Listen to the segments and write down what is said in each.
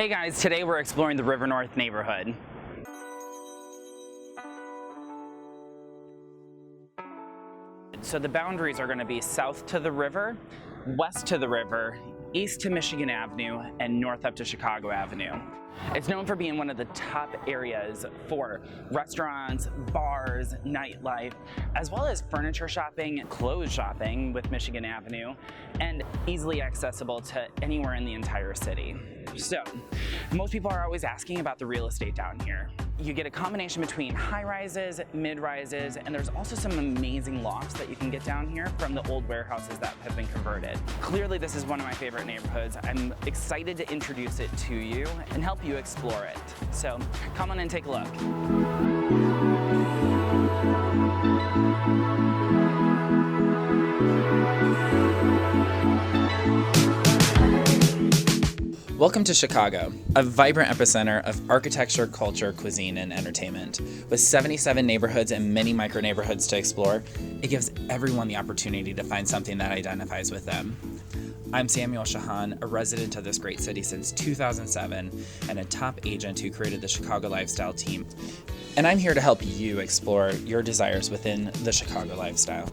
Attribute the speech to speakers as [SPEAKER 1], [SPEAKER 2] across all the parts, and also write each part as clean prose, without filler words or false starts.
[SPEAKER 1] Hey guys, today we're exploring the River North neighborhood. So the boundaries are going to be south to the river, west to the river, east to Michigan Avenue, and north up to Chicago Avenue. It's known for being one of the top areas for restaurants, bars, nightlife, as well as furniture shopping, clothes shopping with Michigan Avenue, and easily accessible to anywhere in the entire city. So, most people are always asking about the real estate down here. You get a combination between high-rises, mid-rises, and there's also some amazing lofts that you can get down here from the old warehouses that have been converted. Clearly, this is one of my favorite neighborhoods. I'm excited to introduce it to you and help you explore it. So, come on and take a look. Welcome to Chicago, a vibrant epicenter of architecture, culture, cuisine, and entertainment. With 77 neighborhoods and many micro-neighborhoods to explore, it gives everyone the opportunity to find something that identifies with them. I'm Ciochon, a resident of this great city since 2007 and a top agent who created the Chicago Lifestyle team. And I'm here to help you explore your desires within the Chicago lifestyle.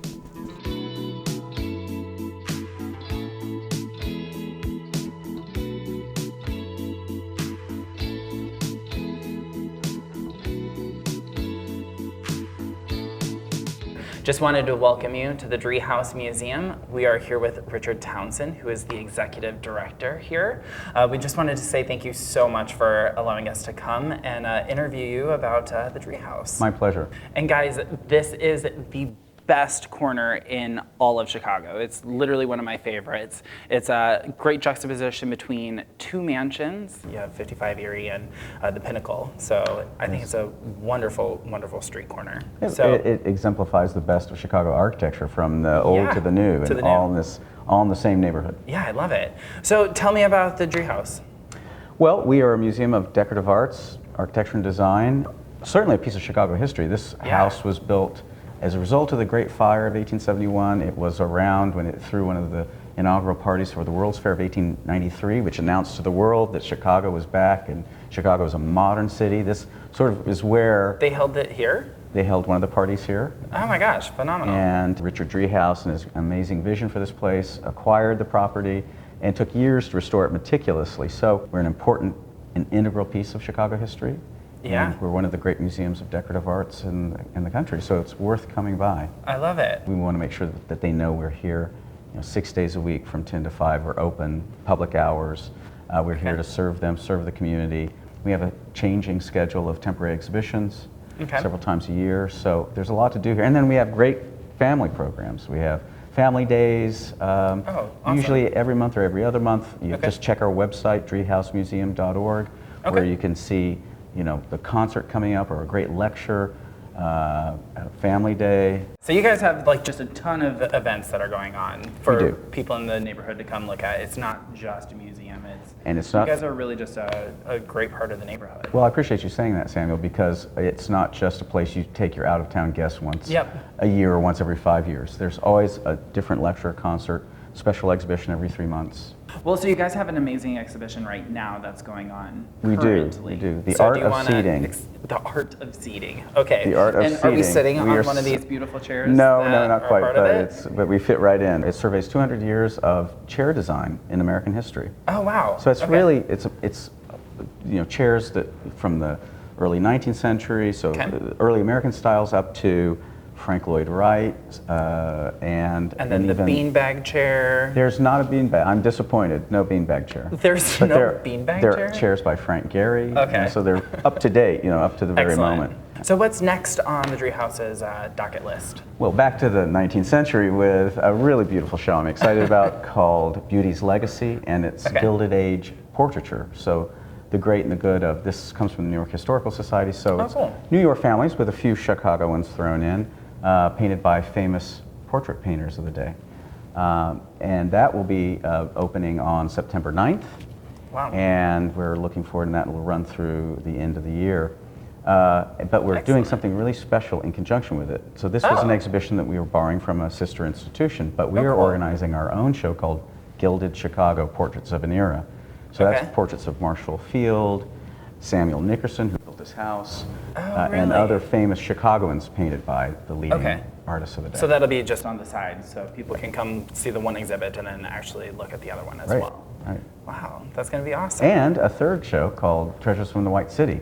[SPEAKER 1] Just wanted to welcome you to the Treehouse Museum. We are here with Richard Townsend, who is the executive director here. We just wanted to say thank you so much for allowing us to come and interview you about the Driehaus.
[SPEAKER 2] My pleasure.
[SPEAKER 1] And guys, this is the best corner in all of Chicago. It's literally one of my favorites. It's a great juxtaposition between two mansions. You have 55 Erie and the Pinnacle. So I think it's a wonderful, wonderful street corner.
[SPEAKER 2] It exemplifies the best of Chicago architecture, from the old to the new, and all in the same neighborhood.
[SPEAKER 1] Yeah, I love it. So tell me about the Driehaus.
[SPEAKER 2] Well, we are a museum of decorative arts, architecture and design. Certainly a piece of Chicago history. This house was built as a result of the Great Fire of 1871. It was around when it threw one of the inaugural parties for the World's Fair of 1893, which announced to the world that Chicago was back and Chicago is a modern city. This sort of is where...
[SPEAKER 1] They held it here?
[SPEAKER 2] They held one of the parties here.
[SPEAKER 1] Oh my gosh, phenomenal.
[SPEAKER 2] And Richard Driehaus, and his amazing vision for this place, acquired the property and took years to restore it meticulously. So we're an important and integral piece of Chicago history.
[SPEAKER 1] Yeah.
[SPEAKER 2] And we're one of the great museums of decorative arts in the country, so it's worth coming by.
[SPEAKER 1] I love it.
[SPEAKER 2] We want to make sure that they know we're here, 6 days a week from 10 to 5. We're open, public hours. We're here to serve them, serve the community. We have a changing schedule of temporary exhibitions several times a year, so there's a lot to do here. And then we have great family programs. We have family days,
[SPEAKER 1] awesome.
[SPEAKER 2] Usually every month or every other month. You just check our website, driehausmuseum.org, where you can see the concert coming up, or a great lecture, a family day.
[SPEAKER 1] So you guys have just a ton of events that are going on for people in the neighborhood to come look at. It's not just a museum. You guys are really just a great part of the neighborhood.
[SPEAKER 2] Well, I appreciate you saying that, Samuel, because it's not just a place you take your out-of-town guests once a year or once every 5 years. There's always a different lecture, concert, special exhibition every 3 months.
[SPEAKER 1] Well, so you guys have an amazing exhibition right now that's going on.
[SPEAKER 2] We do. The art of seating.
[SPEAKER 1] The art of seating. Okay.
[SPEAKER 2] The art of seating.
[SPEAKER 1] Are we sitting on one of these beautiful chairs?
[SPEAKER 2] No, not quite. But we fit right in. It surveys 200 years of chair design in American history.
[SPEAKER 1] Oh wow.
[SPEAKER 2] So it's really it's chairs that from the early 19th century, so early American styles up to Frank Lloyd Wright, and
[SPEAKER 1] then the beanbag chair.
[SPEAKER 2] There's not a beanbag. I'm disappointed. No beanbag chair.
[SPEAKER 1] There's no beanbag chair?
[SPEAKER 2] There are chairs by Frank Gehry. Okay. So they're up to date, up to the very moment.
[SPEAKER 1] So what's next on the Driehaus's docket list?
[SPEAKER 2] Well, back to the 19th century with a really beautiful show I'm excited about called Beauty's Legacy, and it's Gilded Age portraiture. So the great and the good of this comes from the New York Historical Society. So it's New York families with a few Chicago ones thrown in. Painted by famous portrait painters of the day. And that will be opening on September 9th.
[SPEAKER 1] Wow.
[SPEAKER 2] And we're looking forward to that. It will run through the end of the year. But we're doing something really special in conjunction with it. So this was an exhibition that we were borrowing from a sister institution, but we are organizing our own show called Gilded Chicago Portraits of an Era. So
[SPEAKER 1] Okay.
[SPEAKER 2] that's portraits of Marshall Field, Samuel Nickerson, who built this house, and
[SPEAKER 1] really?
[SPEAKER 2] other famous Chicagoans painted by the leading
[SPEAKER 1] Okay.
[SPEAKER 2] artists of the day.
[SPEAKER 1] So that'll be just on the side, so people can come see the one exhibit and then actually look at the other one as
[SPEAKER 2] Right,
[SPEAKER 1] well.
[SPEAKER 2] right.
[SPEAKER 1] Wow, that's going to be awesome.
[SPEAKER 2] And a third show called Treasures from the White City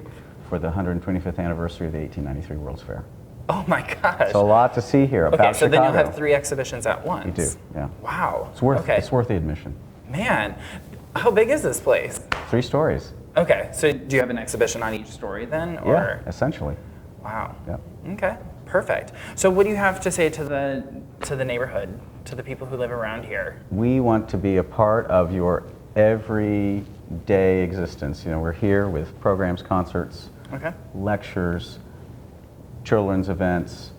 [SPEAKER 2] for the 125th anniversary of the 1893 World's Fair.
[SPEAKER 1] Oh my gosh.
[SPEAKER 2] So a lot to see here about
[SPEAKER 1] Okay, so then you'll
[SPEAKER 2] Chicago.
[SPEAKER 1] have 3 exhibitions at once.
[SPEAKER 2] We do, yeah.
[SPEAKER 1] Wow.
[SPEAKER 2] It's worth,
[SPEAKER 1] okay.
[SPEAKER 2] it's worth the admission.
[SPEAKER 1] Man, how big is this place?
[SPEAKER 2] 3 stories.
[SPEAKER 1] Okay, so do you have an exhibition on each story then? Or?
[SPEAKER 2] Yeah, essentially.
[SPEAKER 1] Wow.
[SPEAKER 2] Yep.
[SPEAKER 1] Okay, perfect. So what do you have to say to the neighborhood, to the people who live around here?
[SPEAKER 2] We want to be a part of your everyday existence. You know, we're here with programs, concerts,
[SPEAKER 1] Okay.
[SPEAKER 2] lectures, children's events,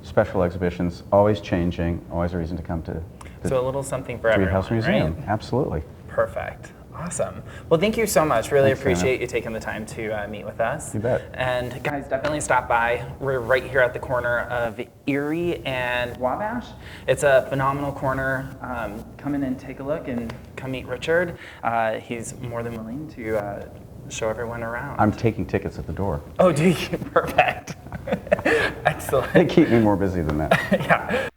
[SPEAKER 2] special exhibitions, always changing, always a reason to come to the
[SPEAKER 1] So a little something for everyone,
[SPEAKER 2] Treehouse Museum.
[SPEAKER 1] right?
[SPEAKER 2] Absolutely.
[SPEAKER 1] Perfect. Awesome. Well, thank you so much. Really
[SPEAKER 2] Thanks, Anna.
[SPEAKER 1] appreciate you taking the time to meet with us.
[SPEAKER 2] You bet.
[SPEAKER 1] And guys, definitely stop by. We're right here at the corner of Erie and Wabash. It's a phenomenal corner. Come in and take a look and come meet Richard. He's more than willing to show everyone around.
[SPEAKER 2] I'm taking tickets at the door.
[SPEAKER 1] Oh, do you? Perfect. Excellent.
[SPEAKER 2] They keep me more busy than that.
[SPEAKER 1] Yeah.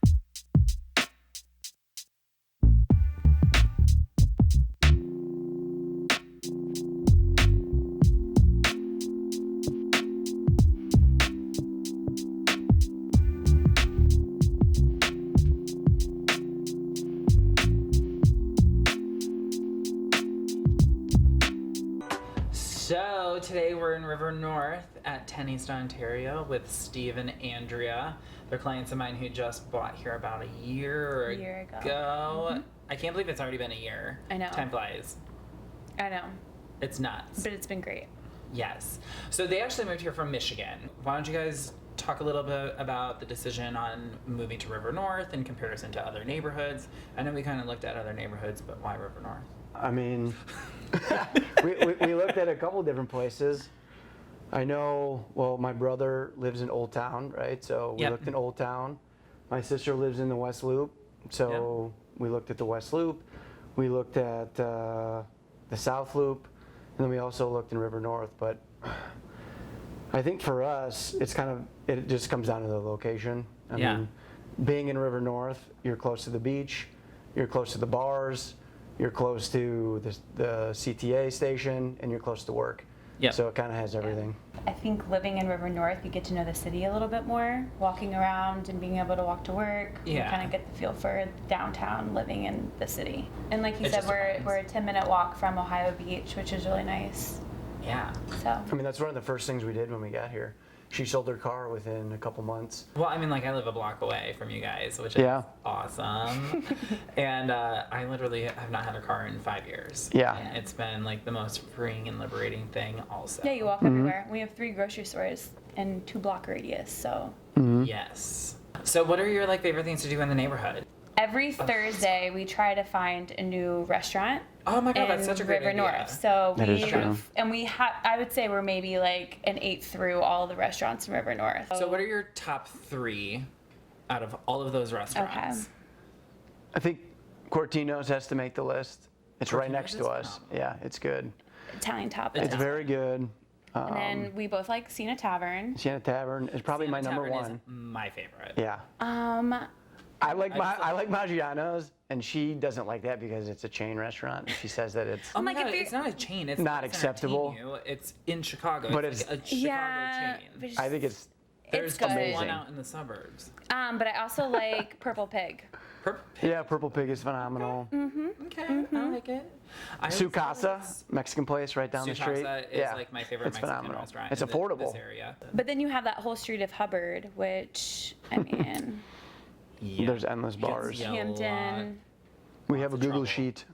[SPEAKER 1] So today we're in River North at 10 East Ontario with Steve and Andrea. They're clients of mine who just bought here about a year ago.
[SPEAKER 3] Mm-hmm.
[SPEAKER 1] I can't believe it's already been a year.
[SPEAKER 3] I know.
[SPEAKER 1] Time flies.
[SPEAKER 3] I know,
[SPEAKER 1] It's nuts.
[SPEAKER 3] but it's been great.
[SPEAKER 1] Yes. So they actually moved here from Michigan. Why don't you guys talk a little bit about the decision on moving to River North in comparison to other neighborhoods? I know we kind of looked at other neighborhoods, but why River North?
[SPEAKER 4] I mean, we looked at a couple different places. I know, well, my brother lives in Old Town, right? So we
[SPEAKER 1] Yep.
[SPEAKER 4] looked in Old Town. My sister lives in the West Loop. So we looked at the West Loop. We looked at the South Loop. And then we also looked in River North. But I think for us, it just comes down to the location. I mean, being in River North, you're close to the beach, you're close to the bars, you're close to the CTA station, and you're close to work.
[SPEAKER 1] Yeah.
[SPEAKER 4] So it kind of has everything.
[SPEAKER 3] I think living in River North, you get to know the city a little bit more, walking around and being able to walk to work.
[SPEAKER 1] Yeah.
[SPEAKER 3] You kind of get the feel for downtown living in the city. And like you
[SPEAKER 1] It
[SPEAKER 3] said,
[SPEAKER 1] just
[SPEAKER 3] we're
[SPEAKER 1] depends.
[SPEAKER 3] a 10-minute walk from Ohio Beach, which is really nice.
[SPEAKER 1] Yeah.
[SPEAKER 3] So
[SPEAKER 4] I mean, that's one of the first things we did when we got here. She sold her car within a couple months.
[SPEAKER 1] Well, I mean, like I live a block away from you guys, which
[SPEAKER 4] Yeah.
[SPEAKER 1] is awesome. And I literally have not had a car in 5 years.
[SPEAKER 4] Yeah.
[SPEAKER 1] And it's been like the most freeing and liberating thing also.
[SPEAKER 3] yeah, you walk everywhere. We have 3 grocery stores in 2-block radius. So
[SPEAKER 1] Yes. So what are your like favorite things to do in the neighborhood?
[SPEAKER 3] every Thursday we try to find a new restaurant.
[SPEAKER 1] Oh my God,
[SPEAKER 3] in
[SPEAKER 1] that's such a great
[SPEAKER 3] River
[SPEAKER 1] idea.
[SPEAKER 3] North. So
[SPEAKER 4] That is true.
[SPEAKER 3] and we have, I would say we're maybe like an 8 through all the restaurants in River North.
[SPEAKER 1] So what are your top 3 out of all of those restaurants?
[SPEAKER 4] I think Cortino's has to make the list. It's right
[SPEAKER 1] Cortino's
[SPEAKER 4] next
[SPEAKER 1] is
[SPEAKER 4] to us.
[SPEAKER 1] phenomenal.
[SPEAKER 4] Yeah, it's good.
[SPEAKER 3] Italian top.
[SPEAKER 4] It's very good.
[SPEAKER 3] And then we both like Siena Tavern.
[SPEAKER 4] Siena Tavern is probably my number
[SPEAKER 1] Tavern is
[SPEAKER 4] one.
[SPEAKER 1] my favorite.
[SPEAKER 4] Yeah. I like Maggiano's, and she doesn't like that because it's a chain restaurant. She says that it's
[SPEAKER 1] Oh my
[SPEAKER 3] like,
[SPEAKER 1] God,
[SPEAKER 3] if you're-
[SPEAKER 1] it's not a chain. It's
[SPEAKER 4] Not
[SPEAKER 1] it's
[SPEAKER 4] acceptable.
[SPEAKER 1] entertain you. It's in Chicago.
[SPEAKER 4] But
[SPEAKER 1] it's like a Chicago
[SPEAKER 3] Yeah,
[SPEAKER 1] chain.
[SPEAKER 3] but
[SPEAKER 4] I think it's
[SPEAKER 1] There's
[SPEAKER 3] good.
[SPEAKER 1] just
[SPEAKER 4] amazing.
[SPEAKER 1] one out in the suburbs.
[SPEAKER 3] but I also like Purple Pig.
[SPEAKER 4] yeah. Purple Pig is phenomenal.
[SPEAKER 1] Okay, I like it. I would say
[SPEAKER 4] Sucasa,
[SPEAKER 1] it's-
[SPEAKER 4] Mexican place right down the street.
[SPEAKER 1] Sucasa is
[SPEAKER 4] Yeah,
[SPEAKER 1] like my favorite
[SPEAKER 4] it's
[SPEAKER 1] Mexican
[SPEAKER 4] phenomenal.
[SPEAKER 1] restaurant.
[SPEAKER 4] It's
[SPEAKER 1] in
[SPEAKER 4] affordable.
[SPEAKER 1] This area.
[SPEAKER 3] But then you have that whole street of Hubbard, which I mean,
[SPEAKER 1] Yeah.
[SPEAKER 4] There's endless bars.
[SPEAKER 1] Yeah. a lot.
[SPEAKER 3] Hampton.
[SPEAKER 4] We have a
[SPEAKER 1] of
[SPEAKER 4] Google
[SPEAKER 1] trouble.
[SPEAKER 4] sheet.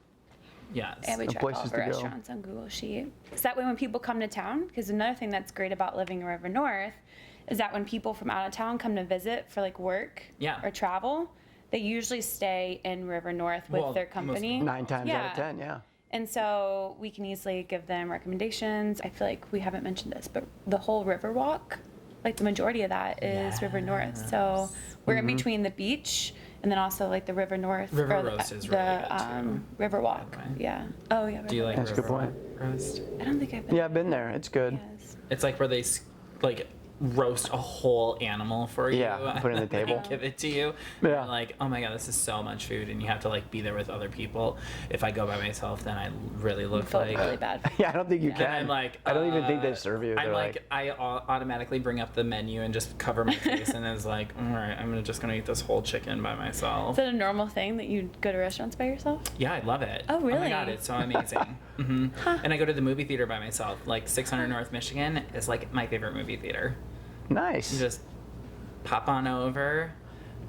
[SPEAKER 1] Yes.
[SPEAKER 3] And we
[SPEAKER 4] And
[SPEAKER 3] track all
[SPEAKER 4] places
[SPEAKER 3] of our
[SPEAKER 4] to go.
[SPEAKER 3] restaurants on Google Sheet. So that way when people come to town, because another thing that's great about living in River North is that when people from out of town come to visit for like work
[SPEAKER 1] Yeah.
[SPEAKER 3] or travel, they usually stay in River North with
[SPEAKER 1] Well,
[SPEAKER 3] their
[SPEAKER 1] most
[SPEAKER 3] company.
[SPEAKER 4] 9 times out
[SPEAKER 3] Yeah.
[SPEAKER 4] of 10, yeah.
[SPEAKER 3] And so we can easily give them recommendations. I feel like we haven't mentioned this, but the whole river walk, like the majority of that is River North. So we're in between the beach And then also like the River North.
[SPEAKER 1] River
[SPEAKER 3] or
[SPEAKER 1] Roast is
[SPEAKER 3] the,
[SPEAKER 1] really good too.
[SPEAKER 3] River Walk.
[SPEAKER 1] Okay.
[SPEAKER 3] Yeah. Oh yeah.
[SPEAKER 1] Do you like
[SPEAKER 4] That's a good
[SPEAKER 1] River
[SPEAKER 4] point.
[SPEAKER 1] Roast?
[SPEAKER 3] I don't think I've been.
[SPEAKER 4] Yeah, I've been there. It's good.
[SPEAKER 3] Yes.
[SPEAKER 1] It's like where they like roast a whole animal for you.
[SPEAKER 4] Yeah, put it on the
[SPEAKER 1] and
[SPEAKER 4] table.
[SPEAKER 1] give it to you.
[SPEAKER 4] Yeah.
[SPEAKER 1] You're like, oh my god, this is so much food, and you have to like be there with other people. If I go by myself, then I really
[SPEAKER 3] I
[SPEAKER 1] look
[SPEAKER 3] felt
[SPEAKER 1] like.
[SPEAKER 3] really bad.
[SPEAKER 4] Yeah, I don't think you
[SPEAKER 3] Yeah.
[SPEAKER 4] can.
[SPEAKER 1] And I'm like,
[SPEAKER 4] I don't even think they serve you.
[SPEAKER 1] I'm
[SPEAKER 4] They're
[SPEAKER 1] like, I automatically bring up the menu and just cover my face, and it's like, all right, just gonna eat this whole chicken by myself.
[SPEAKER 3] Is it a normal thing that you go to restaurants by yourself?
[SPEAKER 1] Yeah, I love it.
[SPEAKER 3] Oh,
[SPEAKER 1] Oh my
[SPEAKER 3] really?
[SPEAKER 1] god, it's so amazing. And I go to the movie theater by myself. Like 600 North Michigan is like my favorite movie theater.
[SPEAKER 4] Nice.
[SPEAKER 1] You just pop on over,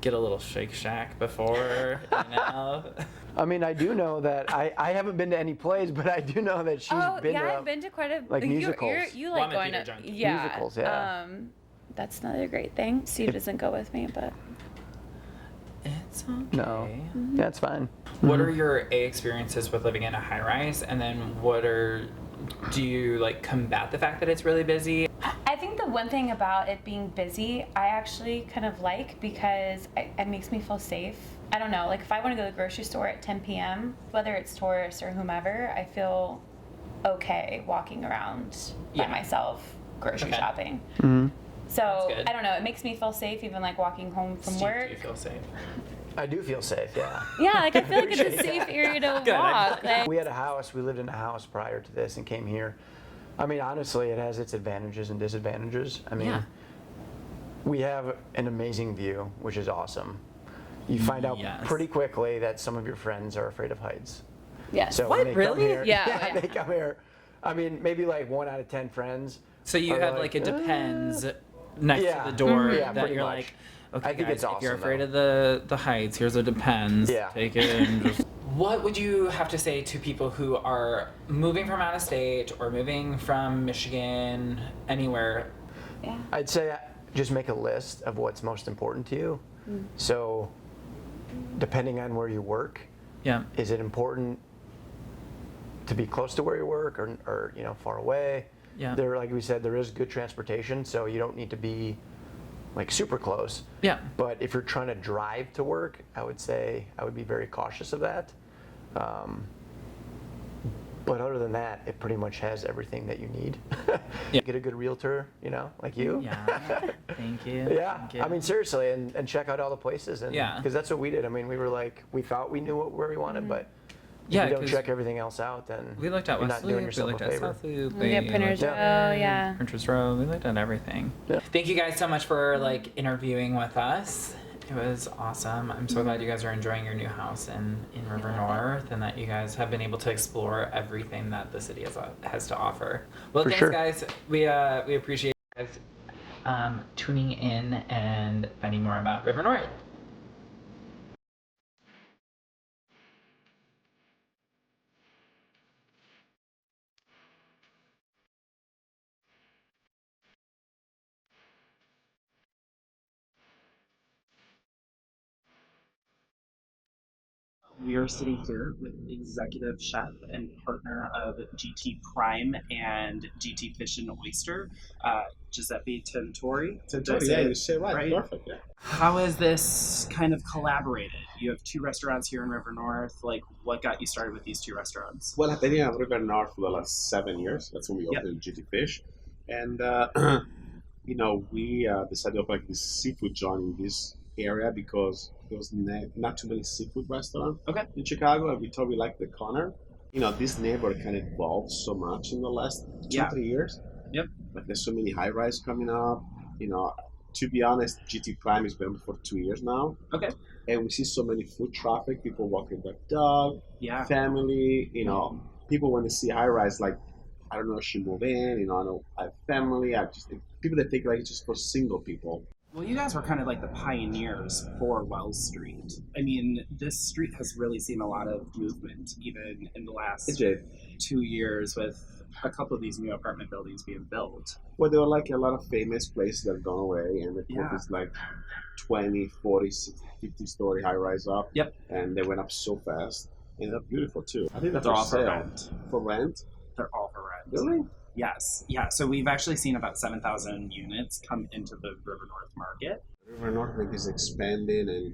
[SPEAKER 1] get a little Shake Shack before, you know.
[SPEAKER 4] I mean, I do know that I haven't been to any plays, but I do know that she's been
[SPEAKER 3] yeah,
[SPEAKER 4] to
[SPEAKER 3] I've been to quite a
[SPEAKER 4] like musicals.
[SPEAKER 3] You
[SPEAKER 1] Well,
[SPEAKER 3] like
[SPEAKER 1] I'm a
[SPEAKER 3] going
[SPEAKER 1] theater
[SPEAKER 3] to
[SPEAKER 1] junkie.
[SPEAKER 3] yeah
[SPEAKER 4] Musicals, yeah.
[SPEAKER 3] That's another great thing. Steve doesn't go with me, but
[SPEAKER 1] It's okay.
[SPEAKER 4] No, that's fine.
[SPEAKER 1] What are your experiences with living in a high rise, and then do you like combat the fact that it's really busy?
[SPEAKER 3] I think the one thing about it being busy, I actually kind of like because it makes me feel safe. I don't know, like if I want to go to the grocery store at 10 p.m., whether it's tourists or whomever, I feel okay walking around by
[SPEAKER 1] Yeah.
[SPEAKER 3] myself grocery
[SPEAKER 1] Okay.
[SPEAKER 3] shopping.
[SPEAKER 4] Mm-hmm.
[SPEAKER 3] So
[SPEAKER 1] That's good.
[SPEAKER 3] I don't know, it makes me feel safe even like walking home from
[SPEAKER 1] Steve,
[SPEAKER 3] work.
[SPEAKER 1] do you feel safe?
[SPEAKER 4] I do feel safe, yeah.
[SPEAKER 3] Yeah, like I feel like it's a
[SPEAKER 4] Appreciate
[SPEAKER 3] safe area to
[SPEAKER 1] Good, I'm
[SPEAKER 3] walk.
[SPEAKER 1] glad.
[SPEAKER 3] Like,
[SPEAKER 4] We had a house, we lived in a house prior to this and came here. I mean, honestly, it has its advantages and disadvantages. I mean,
[SPEAKER 1] Yeah.
[SPEAKER 4] we have an amazing view, which is awesome. You find out
[SPEAKER 1] Yes.
[SPEAKER 4] pretty quickly that some of your friends are afraid of heights.
[SPEAKER 3] yes.
[SPEAKER 4] So
[SPEAKER 1] What,
[SPEAKER 4] when they come
[SPEAKER 1] really?
[SPEAKER 4] here,
[SPEAKER 3] Yeah,
[SPEAKER 4] yeah,
[SPEAKER 3] yeah.
[SPEAKER 4] they come here. I mean, maybe like 1 out of 10 friends.
[SPEAKER 1] So you
[SPEAKER 4] are
[SPEAKER 1] have like a depends next
[SPEAKER 4] Yeah.
[SPEAKER 1] to the door
[SPEAKER 4] Yeah,
[SPEAKER 1] that
[SPEAKER 4] pretty
[SPEAKER 1] you're
[SPEAKER 4] much.
[SPEAKER 1] like, okay,
[SPEAKER 4] I think
[SPEAKER 1] guys,
[SPEAKER 4] it's
[SPEAKER 1] if you're
[SPEAKER 4] awesome,
[SPEAKER 1] afraid
[SPEAKER 4] though.
[SPEAKER 1] of the heights, here's a depends.
[SPEAKER 4] Yeah.
[SPEAKER 1] Take it and just. What would you have to say to people who are moving from out of state or moving from Michigan, anywhere?
[SPEAKER 3] Yeah.
[SPEAKER 4] I'd say just make a list of what's most important to you. So, depending on where you work,
[SPEAKER 1] Yeah.
[SPEAKER 4] is it important to be close to where you work or far away?
[SPEAKER 1] Yeah.
[SPEAKER 4] There, like we said, there is good transportation, so you don't need to be like super close.
[SPEAKER 1] Yeah.
[SPEAKER 4] But if you're trying to drive to work, I would say I would be very cautious of that. But other than that, it pretty much has everything that you need.
[SPEAKER 1] Yeah.
[SPEAKER 4] Get a good realtor, like you.
[SPEAKER 1] Yeah. Thank you.
[SPEAKER 4] Yeah,
[SPEAKER 1] Thank you.
[SPEAKER 4] I mean seriously, and check out all the places, and
[SPEAKER 1] Yeah.
[SPEAKER 4] because that's what we did. I mean, we were like, we thought we knew where we wanted, but
[SPEAKER 1] Yeah,
[SPEAKER 4] if you don't
[SPEAKER 1] 'cause
[SPEAKER 4] check everything else out, then
[SPEAKER 1] we looked at
[SPEAKER 4] you're
[SPEAKER 1] West
[SPEAKER 4] not doing
[SPEAKER 1] Loop, we
[SPEAKER 4] yourself
[SPEAKER 1] looked
[SPEAKER 4] a
[SPEAKER 1] at
[SPEAKER 4] favor.
[SPEAKER 1] South Loop,
[SPEAKER 3] We got Printers
[SPEAKER 1] looked
[SPEAKER 3] Row,
[SPEAKER 1] at
[SPEAKER 3] yeah.
[SPEAKER 1] Printers Row, we looked at everything.
[SPEAKER 4] Yeah.
[SPEAKER 1] Thank you guys so much for like interviewing with us. It was awesome. I'm so glad you guys are enjoying your new house in River North and that you guys have been able to explore everything that the city has to offer. Well,
[SPEAKER 4] For
[SPEAKER 1] thanks
[SPEAKER 4] sure.
[SPEAKER 1] guys. We appreciate you guys tuning in and finding more about River North.
[SPEAKER 5] We are sitting here with executive chef and partner of GT Prime and GT Fish and Oyster, Giuseppe Tentori.
[SPEAKER 6] Tentori, yeah, you say right. Perfect, yeah.
[SPEAKER 5] How has this kind of collaborated? You have 2 restaurants here in River North. Like, what got you started with these 2 restaurants?
[SPEAKER 6] Well, I've been in River North for the last 7 years. That's when we
[SPEAKER 5] Yep.
[SPEAKER 6] opened GT Fish. And, we decided to open like this seafood joint in this area because there was not too many seafood restaurants
[SPEAKER 5] Okay.
[SPEAKER 6] in Chicago, and we thought we liked the corner. This neighborhood kind of evolved so much in the last 2-3 years.
[SPEAKER 5] Yep.
[SPEAKER 6] Like there's so many high-rise coming up. To be honest, GT Prime has been for 2 years now.
[SPEAKER 5] Okay.
[SPEAKER 6] And we see so many foot traffic, people walking their dog,
[SPEAKER 5] Yeah.
[SPEAKER 6] family, people when they see high-rise, like, I don't know if she move in, I know I have family, people that think like it's just for single people.
[SPEAKER 5] Well, you guys were kind of like the pioneers for Wells Street. I mean, this street has really seen a lot of movement, even in the last
[SPEAKER 6] Hey, Jay.
[SPEAKER 5] 2 years with a couple of these new apartment buildings being built.
[SPEAKER 6] Well, there were like a lot of famous places that have gone away, and they put
[SPEAKER 5] Yeah.
[SPEAKER 6] this like 20, 40, 60, 50-story high-rise up.
[SPEAKER 5] Yep.
[SPEAKER 6] And they went up so fast. And they're beautiful, too. I think that's
[SPEAKER 5] They're
[SPEAKER 6] for
[SPEAKER 5] all for
[SPEAKER 6] sale.
[SPEAKER 5] rent.
[SPEAKER 6] For rent?
[SPEAKER 5] They're all for rent.
[SPEAKER 6] Really?
[SPEAKER 5] Yes. Yeah. So we've actually seen about 7,000 units come into the River North market.
[SPEAKER 6] River North is expanding, and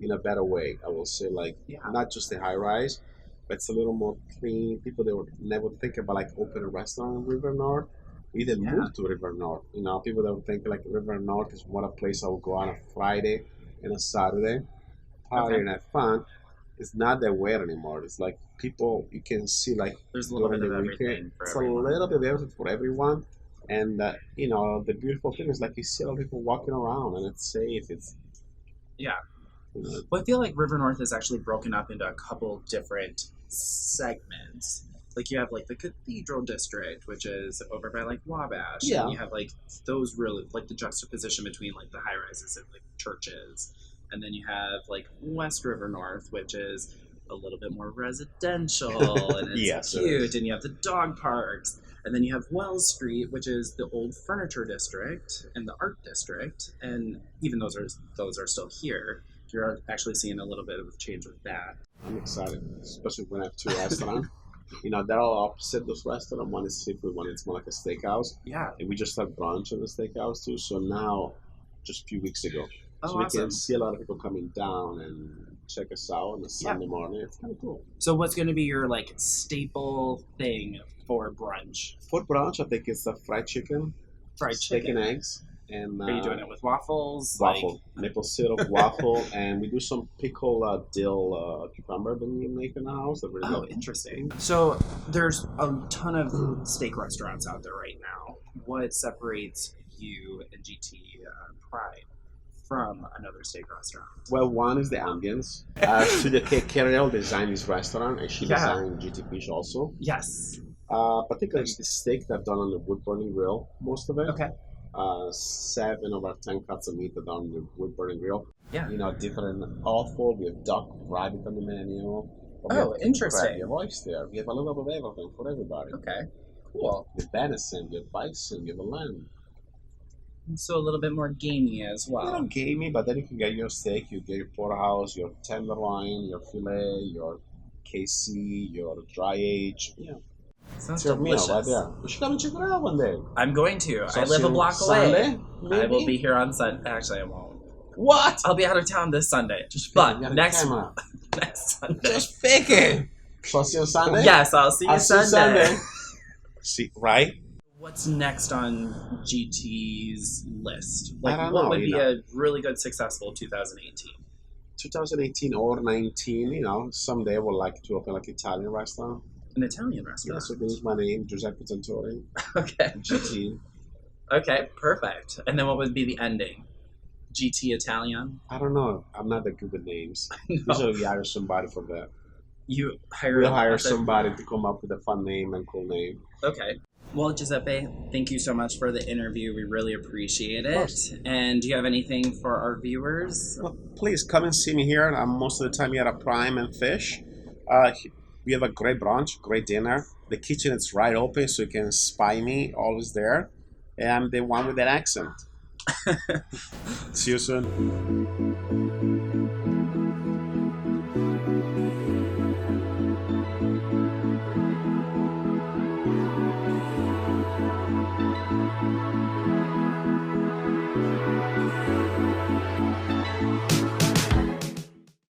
[SPEAKER 6] in a better way. I will say, like, not just the high rise, but it's a little more clean. People, they would never think about like open a restaurant in River North, either move to River North. You know, people that would think like River North is one place I would go on a Friday and a Saturday, party and have fun. It's not that way anymore. It's like people, you can see like
[SPEAKER 5] There's a little bit
[SPEAKER 6] during
[SPEAKER 5] of
[SPEAKER 6] the
[SPEAKER 5] everything
[SPEAKER 6] weekend,
[SPEAKER 5] for
[SPEAKER 6] it's
[SPEAKER 5] everyone.
[SPEAKER 6] a little bit of everything for everyone. And you know, the beautiful thing is like you see a lot of people walking around and it's safe. It's
[SPEAKER 5] Yeah.
[SPEAKER 6] you know,
[SPEAKER 5] Well, I feel like River North is actually broken up into a couple different segments. Like you have like the Cathedral District, which is over by like Wabash.
[SPEAKER 6] Yeah.
[SPEAKER 5] And you have like those really like the juxtaposition between like the high rises and like churches. And then you have like West River North, which is a little bit more residential and it's
[SPEAKER 6] Yes, it
[SPEAKER 5] cute.
[SPEAKER 6] is.
[SPEAKER 5] And you have the dog parks. And then you have Wells Street, which is the old furniture district and the art district. And even those are still here. You're actually seeing a little bit of a change with that.
[SPEAKER 6] I'm excited, especially when I have two restaurants. You know, they're all opposite those restaurants. One is seafood, one is more like a steakhouse.
[SPEAKER 5] Yeah.
[SPEAKER 6] And we just had brunch in the steakhouse too. So now, just a few weeks ago,
[SPEAKER 5] Oh,
[SPEAKER 6] so we
[SPEAKER 5] awesome.
[SPEAKER 6] can see a lot of people coming down and check us out on a Sunday morning. It's kind of cool.
[SPEAKER 5] So what's going to be your like staple thing for brunch?
[SPEAKER 6] For brunch, I think it's the fried chicken,
[SPEAKER 5] Fried
[SPEAKER 6] steak
[SPEAKER 5] chicken.
[SPEAKER 6] and eggs, and
[SPEAKER 5] Are you doing it with waffles?
[SPEAKER 6] waffle, maple syrup waffle, and we do some pickle dill cucumber that we make in the house. That really
[SPEAKER 5] Oh,
[SPEAKER 6] good.
[SPEAKER 5] interesting. So there's a ton of steak restaurants out there right now. What separates you and GT Prime from another steak restaurant?
[SPEAKER 6] Well, one is the ambience. Studio K. Carriel designed this restaurant, and she
[SPEAKER 5] Yeah.
[SPEAKER 6] designed GT Fish also.
[SPEAKER 5] Yes.
[SPEAKER 6] Particularly the steak that I've done on the wood burning grill, most of it.
[SPEAKER 5] Okay.
[SPEAKER 6] 7 over 10 cuts of meat that are on the wood burning grill.
[SPEAKER 5] Yeah.
[SPEAKER 6] You know, different offal. We have duck, rabbit on the menu. We
[SPEAKER 5] Oh,
[SPEAKER 6] have
[SPEAKER 5] interesting.
[SPEAKER 6] crab, we have oyster. We have a little bit of everything for everybody.
[SPEAKER 5] Okay. Cool.
[SPEAKER 6] We have venison, we have bison, we have a lamb.
[SPEAKER 5] So a little bit more gamey as
[SPEAKER 6] A
[SPEAKER 5] well.
[SPEAKER 6] little gamey, but then you can get your steak, you get your porterhouse, your tenderloin, your filet, your KC, your dry age. Yeah.
[SPEAKER 5] Sounds
[SPEAKER 6] It's your meal
[SPEAKER 5] delicious.
[SPEAKER 6] right there. You should come and check it out one day.
[SPEAKER 5] I'm going to.
[SPEAKER 6] So
[SPEAKER 5] I live
[SPEAKER 6] see
[SPEAKER 5] a
[SPEAKER 6] you
[SPEAKER 5] block
[SPEAKER 6] Sunday,
[SPEAKER 5] away.
[SPEAKER 6] maybe?
[SPEAKER 5] I will be here on Sunday. Actually, I won't.
[SPEAKER 6] What?
[SPEAKER 5] I'll be out of town this Sunday.
[SPEAKER 6] Just
[SPEAKER 5] but
[SPEAKER 6] you got a
[SPEAKER 5] next
[SPEAKER 6] camera.
[SPEAKER 5] next Sunday.
[SPEAKER 6] Just fake it. So I'll see you on Sunday?
[SPEAKER 5] Yes, I'll see you
[SPEAKER 6] I'll see you
[SPEAKER 5] Sunday.
[SPEAKER 6] Sunday. See, right?
[SPEAKER 5] What's next on GT's list?
[SPEAKER 6] I
[SPEAKER 5] Like,
[SPEAKER 6] don't
[SPEAKER 5] what
[SPEAKER 6] know,
[SPEAKER 5] would
[SPEAKER 6] you
[SPEAKER 5] be
[SPEAKER 6] know.
[SPEAKER 5] a really good, successful 2018?
[SPEAKER 6] 2018 or 19, you know, someday I would like to open like Italian restaurant.
[SPEAKER 5] An Italian
[SPEAKER 6] Yeah,
[SPEAKER 5] restaurant.
[SPEAKER 6] so this is my name, Giuseppe Tentori,
[SPEAKER 5] Okay.
[SPEAKER 6] GT.
[SPEAKER 5] Okay, perfect. And then what would be the ending? GT Italian?
[SPEAKER 6] I don't know. I'm not that good with names.
[SPEAKER 5] No.
[SPEAKER 6] Usually we hire somebody for that.
[SPEAKER 5] You hire
[SPEAKER 6] We'll hire
[SPEAKER 5] another-
[SPEAKER 6] somebody to come up with a fun name and cool name.
[SPEAKER 5] Okay. Well, Giuseppe, thank you so much for the interview. We really appreciate it.
[SPEAKER 6] course.
[SPEAKER 5] And do you have anything for our viewers?
[SPEAKER 6] Well, please come and see me here. I'm most of the time here at Prime and Fish. We have a great brunch, great dinner. The kitchen is right open, so you can spy me, always there. And I'm the one with that accent. See you soon.